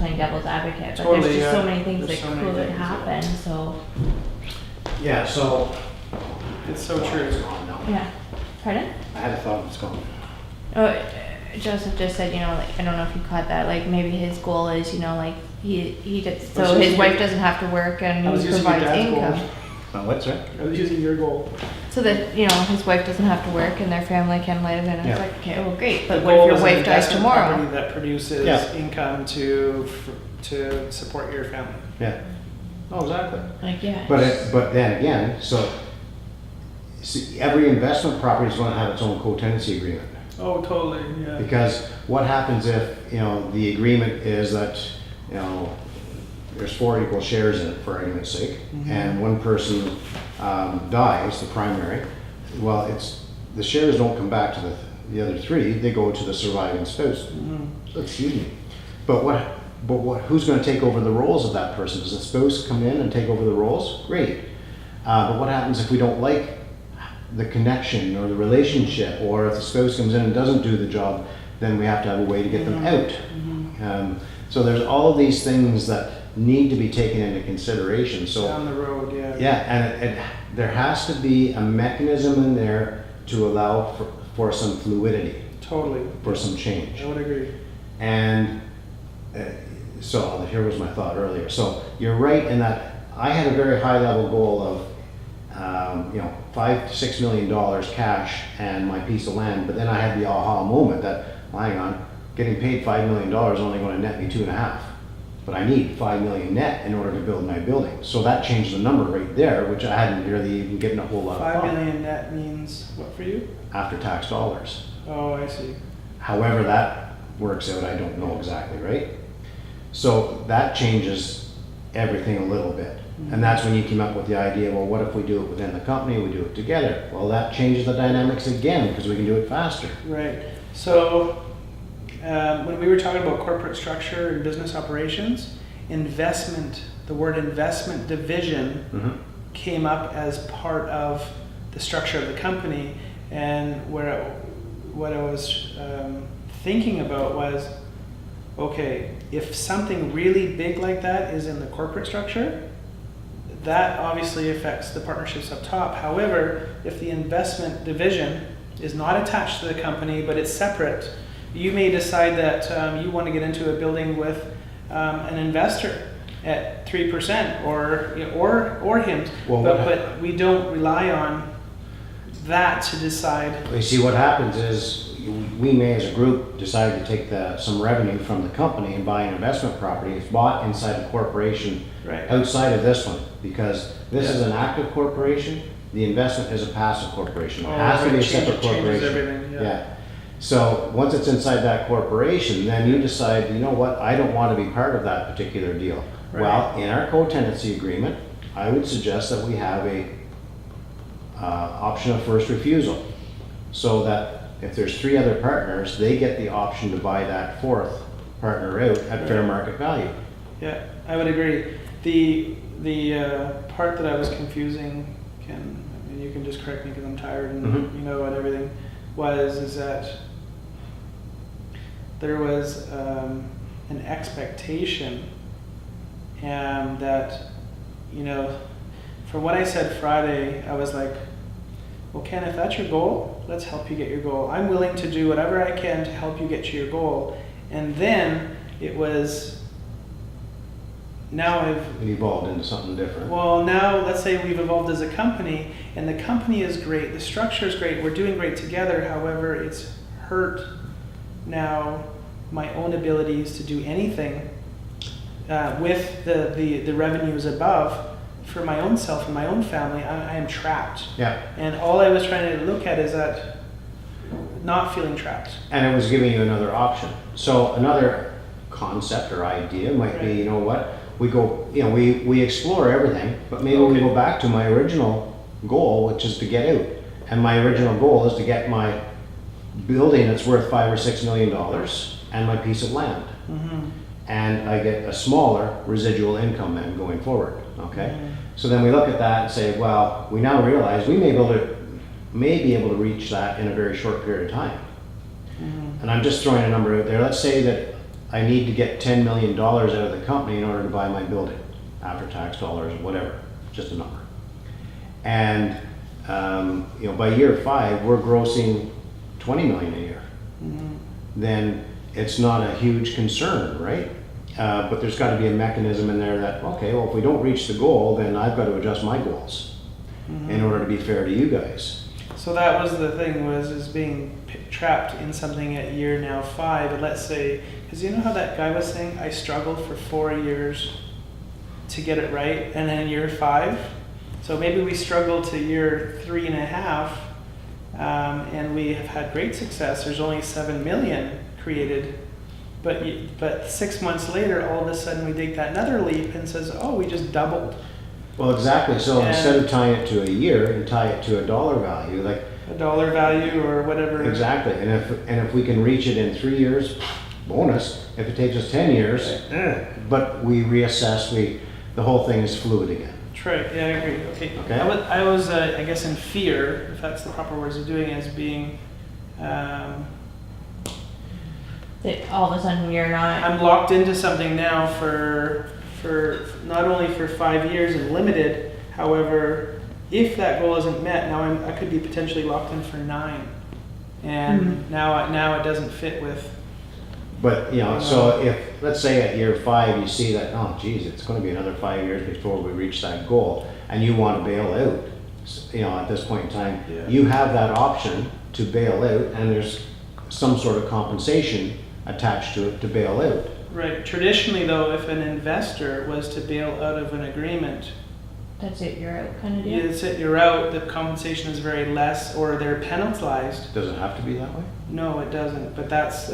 playing devil's advocate, but Totally, there's just so yeah. many things There's that so many could things, happen, so, Yeah, so. It's so true. It's gone now. yeah. Pardon? I had a thought it was gone. Oh, Joseph just said, like, I don't know if you caught that, like, maybe his goal is, like, he gets, so Let's his just wife use- doesn't have to work and I was he using your provides dad's goal. income. What's that? I was using your goal. So that, his wife doesn't have to work and their family can live, and it's Yeah. like, okay, well, great, The but what if goal your is an wife dies investment property tomorrow? that produces Yeah. income to support your family. Yeah. Oh, exactly. Like, yeah. But then again, so, see, every investment property is gonna have its own co-tenancy agreement. Oh, totally, yeah. Because what happens if, the agreement is that, there's 4 equal shares in it, for argument's sake, and one person dies, the primary, well, the shares don't come back to the other 3, they go to the surviving spouse. Excuse me. But who's gonna take over the roles of that person? Does the spouse come in and take over the roles? Great. But what happens if we don't like the connection or the relationship, or if the spouse comes in and doesn't do the job, then we have to have a way to get them out. So there's all of these things that need to be taken into consideration. So Down the road, yeah. yeah, and there has to be a mechanism in there to allow for some fluidity, Totally. for some change. I would agree. And so here was my thought earlier. So you're right in that I had a very high level goal of $5 to $6 million cash and my piece of land, but then I had the aha moment that, well, hang on, getting paid $5 million is only going to net me 2.5, but I need $5 million net in order to build my building. So that changed the number right there, which I hadn't really even given a whole lot of 5 thought. million net means what for you? After tax dollars. Oh, I see. However that works out, I don't know exactly, right? So that changes everything a little bit. And that's when you came up with the idea, well, what if we do it within the company, we do it together? Well, that changes the dynamics again, because we can do it faster. Right. So when we were talking about corporate structure and business operations, the word investment division came up as part of the structure of the company. And what I was thinking about was, okay, if something really big like that is in the corporate structure, that obviously affects the partnerships up top. However, if the investment division is not attached to the company, but it's separate, you may decide that you want to get into a building with an investor at 3% or him, Well, but we don't rely on that to decide. You see, what happens is we may, as a group, decide to take some revenue from the company and buy an investment property. It's bought inside the corporation, Right. outside of this one, because this is an active corporation. The investment is a passive corporation. It has to be a separate corporation. Changes everything, yeah. So once it's inside that corporation, then you decide, you know what, I don't want to be part of that particular deal. Right. Well, in our co-tenancy agreement, I would suggest that we have a option of first refusal, so that if there's 3 other partners, they get the option to buy that 4th partner out at fair market value. Yeah, I would agree. The part that I was confusing, you can just correct me because I'm tired and and everything, is that there was an expectation that, for what I said Friday, I was like, well, Ken, if that's your goal, let's help you get your goal. I'm willing to do whatever I can to help you get to your goal. And then it was, now It evolved into something different. well, now let's say we've evolved as a company, and the company is great, the structure is great, we're doing great together. However, it's hurt now my own abilities to do anything with the revenues above for my own self and my own family. I am trapped. Yeah. And all I was trying to look at is that not feeling trapped. And it was giving you another option. So another concept or idea might be, you know what, we go, we explore everything, but maybe we go back to my original goal, which is to get out. And my original goal is to get my building that's worth $5 or $6 million and my piece of land. And I get a smaller residual income then going forward, okay? So then we look at that and say, well, we now realize we may be able to reach that in a very short period of time. And I'm just throwing a number out there. Let's say that I need to get $10 million out of the company in order to buy my building, after tax dollars, whatever, just a number. And by year 5, we're grossing 20 million a year. Then it's not a huge concern, right? But there's got to be a mechanism in there that, okay, well, if we don't reach the goal, then I've got to adjust my goals in order to be fair to you guys. So that was the thing, is being trapped in something at year now 5. And let's say, because you know how that guy was saying, I struggled for 4 years to get it right, and then year 5. So maybe we struggled to year 3.5, and we have had great success. There's only 7 million created, but 6 months later, all of a sudden we take that another leap and says, oh, we just doubled. Well, exactly. So And instead of tying it to a year, you tie it to a dollar value, like a dollar value or whatever. exactly. And if we can reach it in 3 years, bonus. If it takes us 10 years, but we reassess. The whole thing is fluid again. That's right. Yeah, I agree. Okay. Okay. I was I guess in fear, if that's the proper words of doing it, as being. That all of a sudden you're not. I'm locked into something now for not only for 5 years and limited. However, if that goal isn't met, now I could be potentially locked in for 9, and now it doesn't fit with. But so if let's say at year 5 you see that, oh geez, it's going to be another 5 years before we reach that goal, and you want to bail out, at this point in time, you have that option to bail out, and there's some sort of compensation attached to it to bail out. Right. Traditionally, though, if an investor was to bail out of an agreement, That's it, you're out kind of deal? that's it, you're out, the compensation is very less, or they're penalized. Does it have to be that way? No, it doesn't, but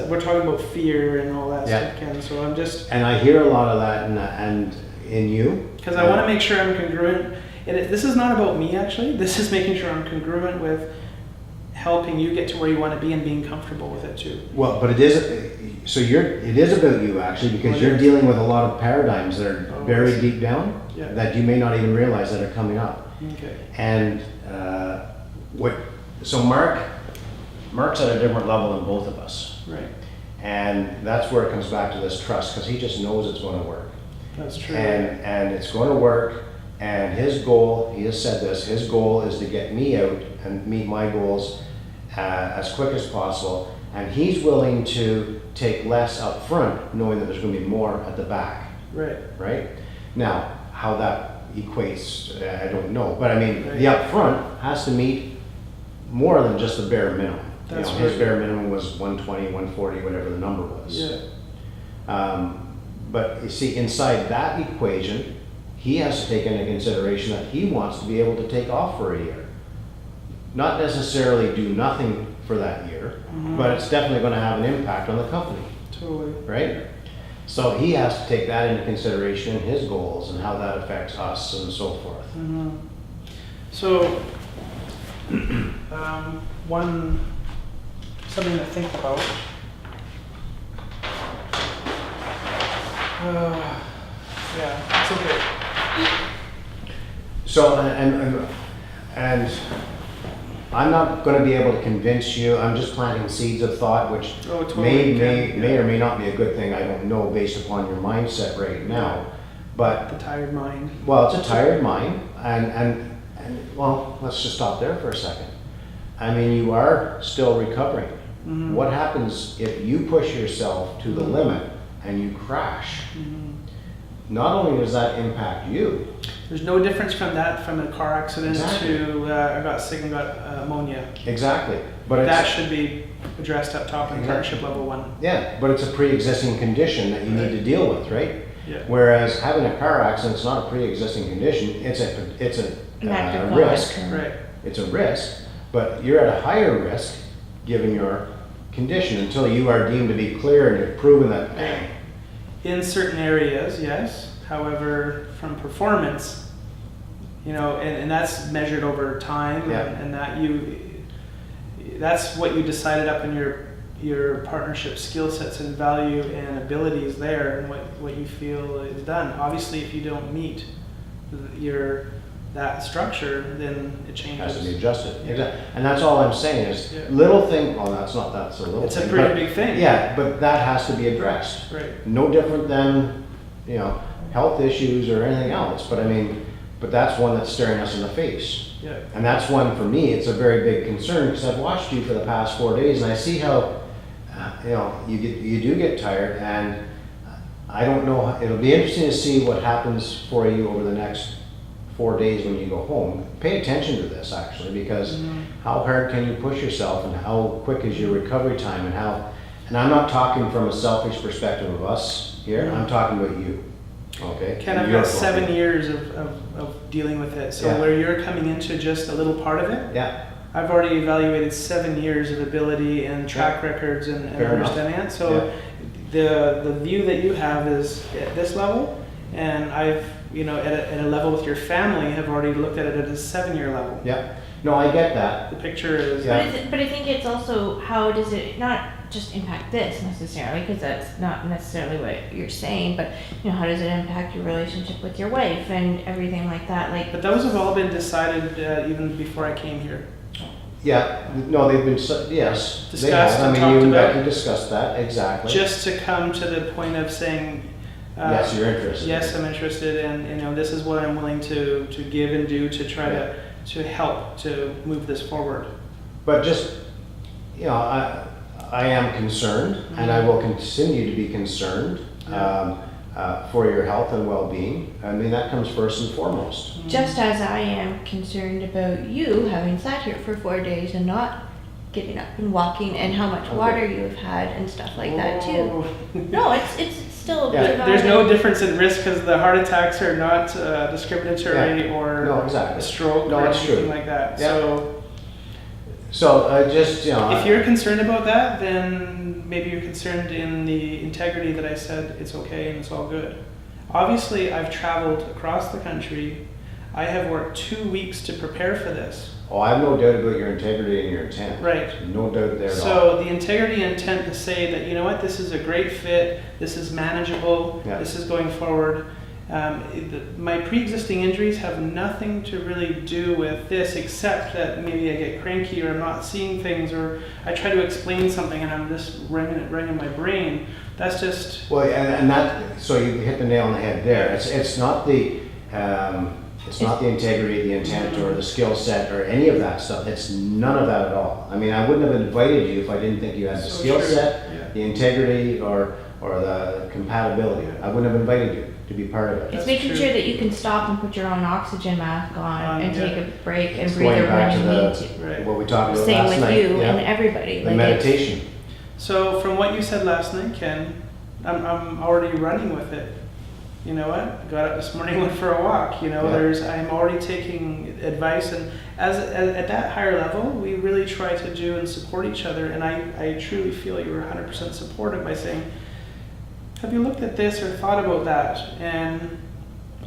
we're talking about fear and all that stuff, Ken, so I'm just, And I hear a lot of that and in you. because I want to make sure I'm congruent, and this is not about me, actually, this is making sure I'm congruent with helping you get to where you want to be and being comfortable with it too. Well, but it is about you actually, because you're dealing with a lot of paradigms that are very deep down that you may not even realize that are coming up. Okay. And so Mark's at a different level than both of us. Right. And that's where it comes back to this trust, because he just knows it's going to work. That's true. And it's going to work. And his goal, he has said this, his goal is to get me out and meet my goals as quick as possible. And he's willing to take less up front, knowing that there's going to be more at the back. Right. Right? Now, how that equates, I don't know. But I mean, the up front has to meet more than just the bare minimum. That's His right. bare minimum was 120, 140, whatever the number was. Yeah. But you see, inside that equation, he has to take into consideration that he wants to be able to take off for a year. Not necessarily do nothing for that year, but it's definitely going to have an impact on the company, Totally. right? So he has to take that into consideration in his goals and how that affects us and so forth. So, something to think about. Yeah, it's okay. So, and I'm not going to be able to convince you. I'm just planting seeds of thought, which may or may not be a good thing. I don't know based upon your mindset right now. But The tired mind. well, it's a tired mind, and well, let's just stop there for a second. I mean, you are still recovering. What happens if you push yourself to the limit and you crash? Not only does that impact you. There's no difference from a car accident Exactly. to I got sick and got ammonia. Exactly. But That it's, should be addressed up top in partnership level 1. yeah, but it's a pre-existing condition that you need to deal with, right? Yeah. Whereas having a car accident is not a pre-existing condition. It's a Medical risk. risk. Right. It's a risk, but you're at a higher risk given your condition until you are deemed to be clear and you've proven that. In certain areas, yes. However, from performance, and that's measured over time, and that's what you decided up in your partnership skill sets and value and abilities there, and what you feel is done. Obviously, if you don't meet your that structure, then it changes. Has to be adjusted. Exactly. And that's all I'm saying is Yeah. little thing, well, that's a little It's thing. a pretty but- big thing. Yeah, but that has to be addressed. Right. No different than, health issues or anything else, but I mean, but that's one that's staring us in the face. Yeah. And that's one, for me, it's a very big concern, because I've watched you for the past 4 days, and I see how, you do get tired, and I don't know, it'll be interesting to see what happens for you over the next 4 days when you go home. Pay attention to this, actually, because how hard can you push yourself, and how quick is your recovery time, and I'm not talking from a selfish perspective of us here, I'm talking about you, okay? Ken, I've Your got 7 well-being. years of dealing with it. So Yeah. where you're coming into just a little part of it, Yeah, I've already evaluated 7 years of ability and track records and Fair enough. understanding it. So the view that you have is at this level, and I've, at a level with your family, have already looked at it at a 7-year level. yeah. No, I get that. The picture is, Yeah. But I think it's also, how does it not just impact this necessarily, because that's not necessarily what you're saying, but how does it impact your relationship with your wife and everything like that? Like, but those have all been decided even before I came here. Yeah, no, they've been, yes. they Discussed have. and I mean, you and talked about. Becky discussed that, exactly. Just to come to the point of saying, Yes, you're interested. yes, I'm interested, and this is what I'm willing to give and do to try to help to move this forward. But just, I am concerned, and I will continue to be concerned for your health and well-being. I mean, that comes first and foremost. just as I am concerned about you having sat here for 4 days and not getting up and walking, and how much water you have had and stuff like that too. Oh. No, it's still Yeah, valid. There's no difference in risk because the heart attacks are not discriminatory or No, exactly. a stroke No, or it's anything true. like that. Yeah. So So, just, if you're concerned about that, then maybe you're concerned in the integrity that I said it's okay and it's all good. Obviously, I've traveled across the country. I have worked 2 weeks to prepare for this. I have no doubt about your integrity and your intent. Right. No doubt there at all. So the integrity and intent to say that, this is a great fit, this is manageable, Yeah. this is going forward. My pre-existing injuries have nothing to really do with this, except that maybe I get cranky or I'm not seeing things, or I try to explain something and I'm just ringing my brain. That's just, Well, and that, so you hit the nail on the head there. It's not the, it's not the integrity, the intent, or the skill set, or any of that stuff. It's none of that at all. I mean, I wouldn't have invited you if I didn't think you had the So skill true. set, Yeah. the integrity, or the compatibility. I wouldn't have invited you to be part of it. It's That's making true. sure that you can stop and put your own oxygen mask on and yeah. take a break and It's breathe going it back when to you need the, to. right. what we talked about Same last with night. you yeah. and everybody. The Like, meditation. So from what you said last night, Ken, I'm already running with it. You know what? Got up this morning, went for a walk. Yeah. I'm already taking advice, and as at that higher level, we really try to do and support each other. And I truly feel you were 100% supportive by saying, "Have you looked at this or thought about that?" And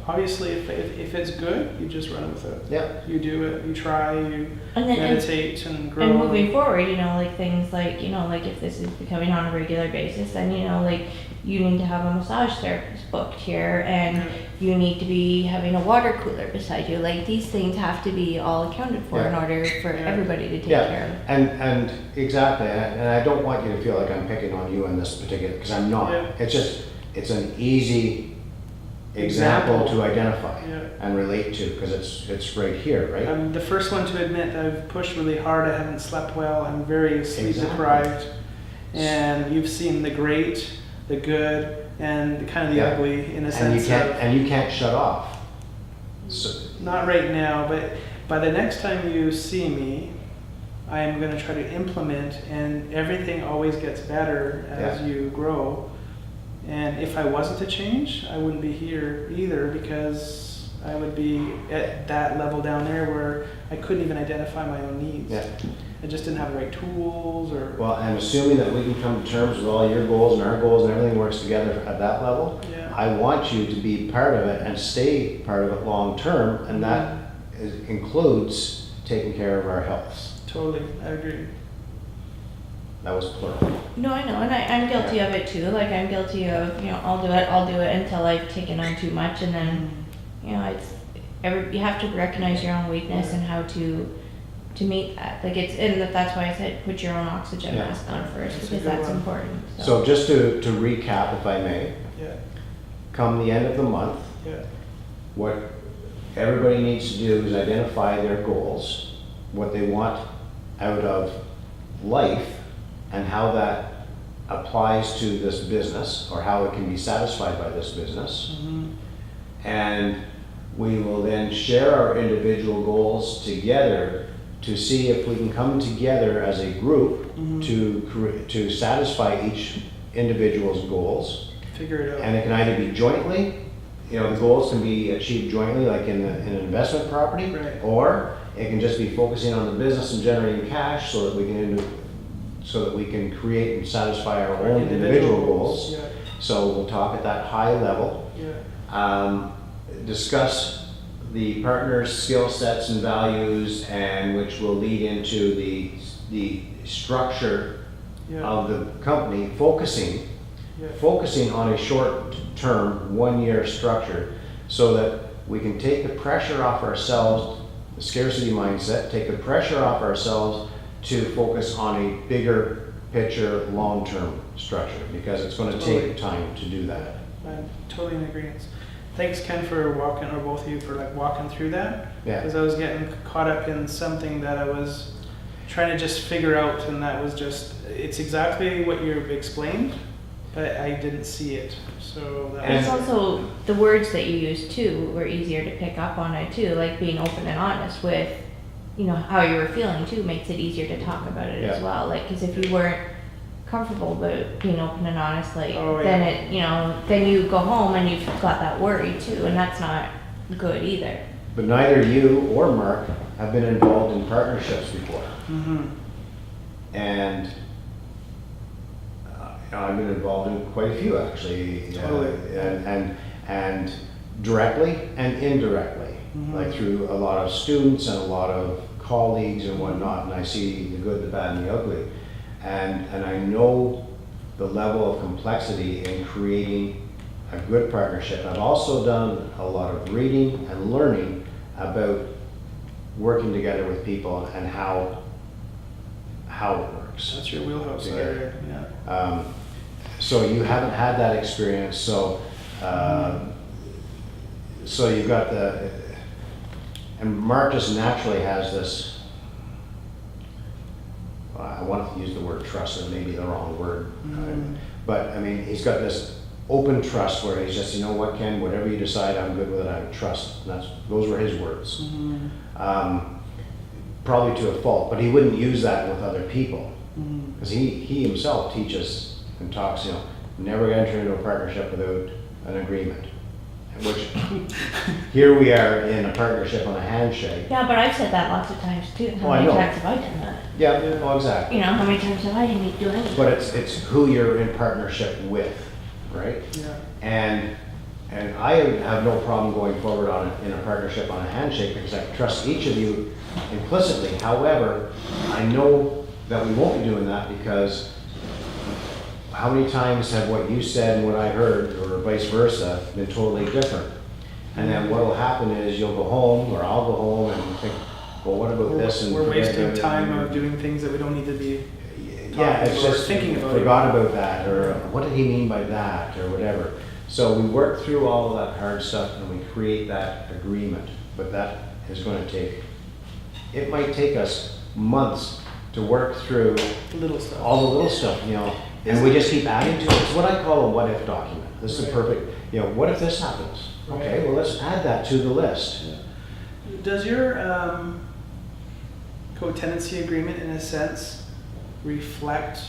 obviously, if it's good, you just run with it. Yeah. You do it. You try. You And then meditate and grow. and moving forward, like things like, like if this is becoming on a regular basis, then, like you need to have a massage therapist booked here, and you need to be having a water cooler beside you. Like, these things have to be all accounted for in Yeah. order for Yeah. everybody to take care Yeah, of. and exactly, and I don't want you to feel like I'm picking on you in this particular, because I'm not. Yeah. It's an easy example Example. to identify Yeah. and relate to, because it's right here, right? I'm the first one to admit that I've pushed really hard. I haven't slept well. I'm very sleep Exactly. deprived. And you've seen the great, the good, and the kind of the Yeah. ugly in a And you sense can't, of, and you can't shut off. So, not right now, but by the next time you see me, I am going to try to implement, and everything always gets better as Yeah. you grow. And if I wasn't to change, I wouldn't be here either, because I would be at that level down there where I couldn't even identify my own needs. yeah. I just didn't have the right tools or. Well, and assuming that we can come to terms with all your goals and our goals and everything works together at that level, Yeah. I want you to be part of it and stay part of it long term, and that includes taking care of our health. Totally, I agree. That was plural. No, I know, and I'm guilty of it too. Like, I'm guilty of, I'll do it until I've taken on too much, and then, you have to recognize your own weakness and how to meet that. Like that's why I said put your own oxygen Yeah. mask on first, That's a because good that's one. important. So just to recap, if I may, Yeah, come the end of the month, yeah, what everybody needs to do is identify their goals, what they want out of life, and how that applies to this business, or how it can be satisfied by this business. And we will then share our individual goals together to see if we can come together as a group to satisfy each individual's goals. figure it out. And it can either be jointly, the goals can be achieved jointly, like in an investment property, Right. or it can just be focusing on the business and generating cash so that we can create and satisfy our own individual goals. Yeah, So we'll talk at that high level, yeah, discuss the partners' skill sets and values, and which will lead into the structure yeah, of the company, focusing yeah. on a short-term, one-year structure, so that we can take the pressure off ourselves, the scarcity mindset, take the pressure off ourselves to focus on a bigger picture, long-term structure, because it's going to take time to do that. I'm totally in agreement. Thanks, Ken, for walking, or both of you for like walking through that. Yeah. Because I was getting caught up in something that I was trying to just figure out, and that was it's exactly what you explained, but I didn't see it. So that It's was, also the words that you use too were easier to pick up on it too, like being open and honest with, how you were feeling too makes it easier to talk about it as Yeah. well. Like, because if you weren't comfortable but being open and honest, like Oh, yeah. then then you go home and you've got that worry too, and that's not good either. But neither you or Mark have been involved in partnerships before. And I've been involved in quite a few, actually, Totally. and directly and indirectly, like through a lot of students and a lot of colleagues and whatnot, and I see the good, the bad, and the ugly. And I know the level of complexity in creating a good partnership. I've also done a lot of reading and learning about working together with people and how it works. that's your wheelhouse Together. there. Yeah. So you haven't had that experience, so you've got and Mark just naturally has this, I want to use the word trust, and maybe the wrong word, but I mean, he's got this open trust where he's just, what, Ken, whatever you decide, I'm good with it, I trust. And those were his words. Probably to a fault, but he wouldn't use that with other people, because he himself teaches and talks, never enter into a partnership without an agreement. Which here we are in a partnership on a handshake. Yeah, but I've said that lots of times too. How Oh, I many know. times have I done that? Yeah, well, exactly. How many times have I didn't do anything? But it's who you're in partnership with, right? Yeah. And I have no problem going forward in a partnership on a handshake, because I trust each of you implicitly. However, I know that we won't be doing that, because how many times have what you said and what I heard, or vice versa, been totally different? And then what will happen is you'll go home, or I'll go home and think, well, what about this? And We're forget wasting about it. time of doing things that we don't need to be Yeah, talking it's or just thinking about. forgot about that, or what did he mean by that, or whatever. So we work through all of that hard stuff and we create that agreement, but that is going to it might take us months to work through Little stuff. all the little stuff, and we just keep adding to it. It's what I call a what if document. This is Right. perfect, what if this happens? Okay, Right. well, let's add that to the list. Does your co-tenancy agreement, in a sense, reflect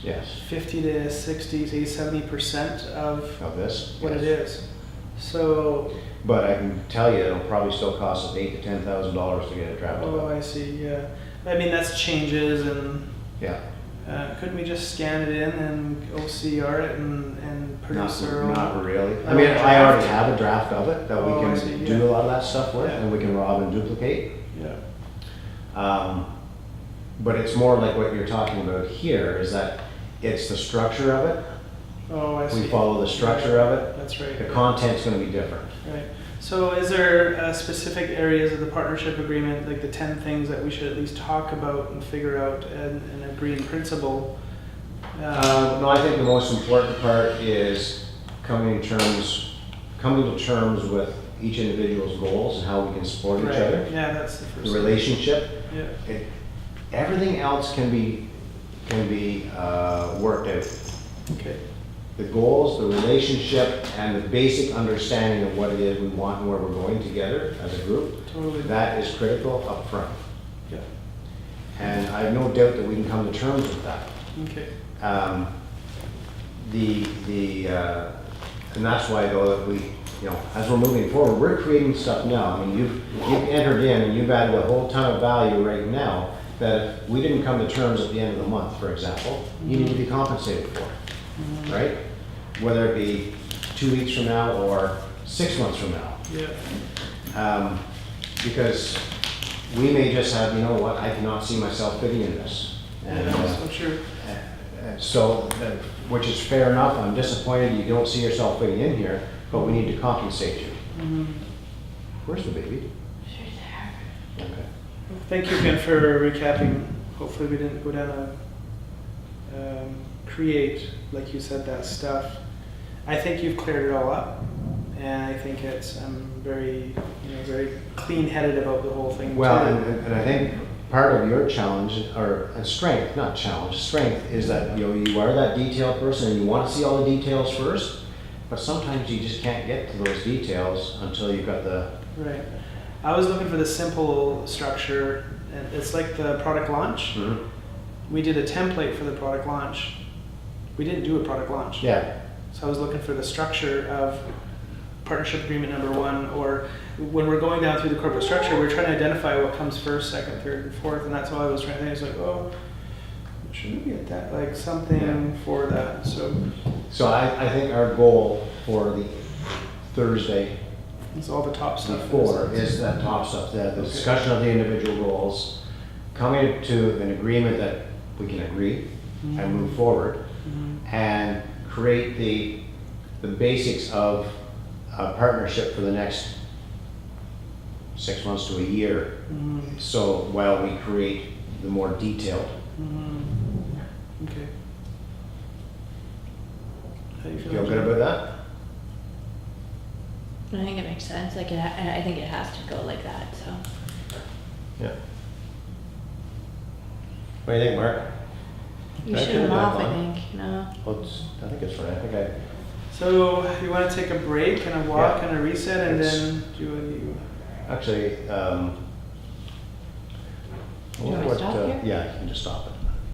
Yes, 50 to 60 to 70% of of this. what it yes. is? So, But I can tell you, it'll probably still cost us $8,000 to $10,000 to get it drafted oh, up. I see, yeah. I mean, that's changes, and Yeah. couldn't we just scan it in and OCR it and produce our own? Not really. I our mean, own I already draft? have a draft of it that Oh, we I can see, do yeah. a lot of that stuff with, Yeah. and we can rob and duplicate. Yeah. But it's more like what you're talking about here, is that it's the structure of it. Oh, I see. We follow the structure of it. That's right. The content's gonna be different. Right. So is there specific areas of the partnership agreement, like the 10 things that we should at least talk about and figure out and agree in principle? No, I think the most important part is coming to terms with each individual's goals and how we can support each Right. other. Yeah, that's the first The thing. relationship. Yeah. Everything else can be worked out. Okay. The goals, the relationship, and the basic understanding of what it is we want and where we're going together as a group, Totally. that is critical up front. Yeah. And I have no doubt that we can come to terms with that. Okay. And that's why though that we, as we're moving forward, we're creating stuff now. I mean, you've entered in and you've added a whole ton of value right now that if we didn't come to terms at the end of the month, for example, you need to be compensated for, right? Whether it be 2 weeks from now or 6 months from now. Yeah. Because we may just have, you know what, I cannot see myself fitting in this. And, Yeah, so true. so, which is fair enough. I'm disappointed you don't see yourself fitting in here, but we need to compensate you. Where's the baby? She's there. Okay. Thank you again for recapping. Hopefully we didn't go down a create, like you said, that stuff. I think you've cleared it all up, and I think I'm very, very clean-headed about the whole thing. Well, too. and I think part of your challenge, or strength, not challenge, strength is that, you are that detailed person and you want to see all the details first, but sometimes you just can't get to those details until you've got the... Right. I was looking for the simple structure, and it's like the product launch. Mhm. We did a template for the product launch. We didn't do a product launch. Yeah. So I was looking for the structure of partnership agreement number 1, or when we're going down through the corporate structure, we're trying to identify what comes first, second, third, and fourth, and that's all I was trying to think. It's like, oh, shouldn't we get that? Like something for that. So I think our goal for the Thursday it's all the top stuff. before is that top stuff, the discussion of the individual goals, coming to an agreement that we can agree and move forward, and create the basics of a partnership for the next 6 months to a year. So while we create the more detailed. Okay. How do you Feel good about that? I think it makes sense. Like I think it has to go like that. So Yeah. What do you think, Mark? you That shoot could've them been off. I fun. think. No. Well, I think it's right. I think So you want to take a break and a walk Yeah. and a reset, and It's- then do you? actually, Do you want me to stop here? yeah, you can just stop it.